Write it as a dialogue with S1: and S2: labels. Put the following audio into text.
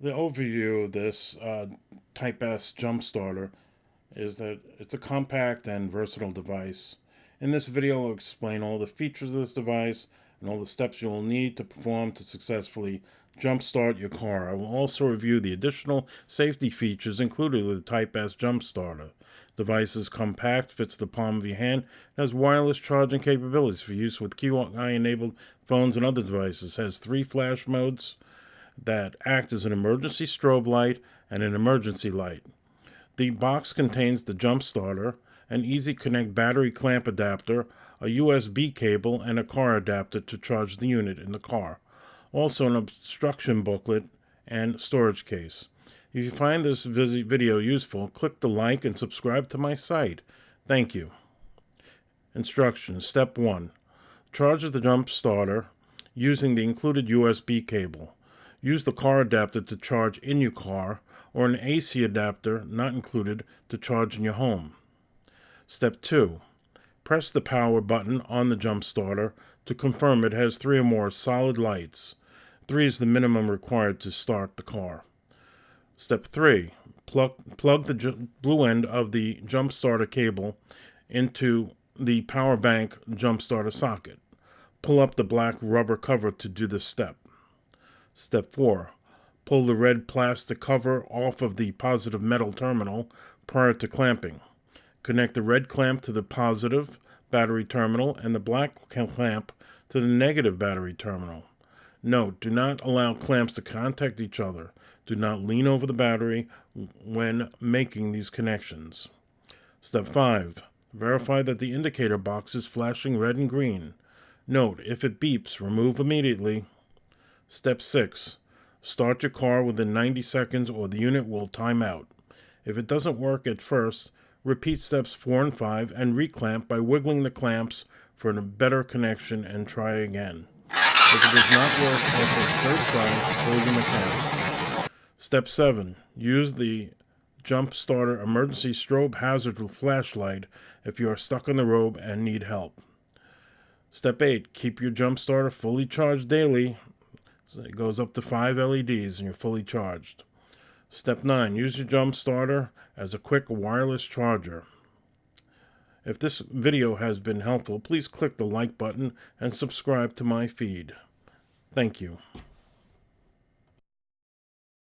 S1: The overview of this Type S jump starter is that it's a compact and versatile device. In this video, I'll explain all the features of this device and all the steps you will need to perform to successfully jumpstart your car. I will also review the additional safety features included with the Type S jump starter. The device is compact, fits the palm of your hand, and has wireless charging capabilities for use with QI-enabled phones and other devices. It has 3 flash modes that act as an emergency strobe light and an emergency light. The box contains the jump starter, an easy connect battery clamp adapter, a USB cable, and a car adapter to charge the unit in the car. Also an instruction booklet and storage case. If you find this video useful, click the like and subscribe to my site. Thank you. Instructions. Step 1. Charge the jump starter using the included USB cable. Use the car adapter to charge in your car, or an AC adapter not included to charge in your home. Step 2. Press the power button on the jump starter to confirm it has 3 or more solid lights. 3 is the minimum required to start the car. Step 3. Plug the blue end of the jump starter cable into the power bank jump starter socket. Pull up the black rubber cover to do this step. Step 4. Pull the red plastic cover off of the positive metal terminal prior to clamping. Connect the red clamp to the positive battery terminal and the black clamp to the negative battery terminal. Note, do not allow clamps to contact each other. Do not lean over the battery when making these connections. Step 5. Verify that the indicator box is flashing red and green. Note, if it beeps, remove immediately. Step 6. Start your car within 90 seconds or the unit will time out. If it doesn't work at first, repeat steps 4 and 5 and reclamp by wiggling the clamps for a better connection and try again. If it does not work after the third try, pull the mechanic. Step 7. Use the jump starter emergency strobe hazard flashlight if you are stuck on the road and need help. Step 8. Keep your jump starter fully charged daily. So it goes up to 5 LEDs and you're fully charged. Step 9. Use your jump starter as a quick wireless charger. If this video has been helpful, please click the like button and subscribe to my feed. Thank you.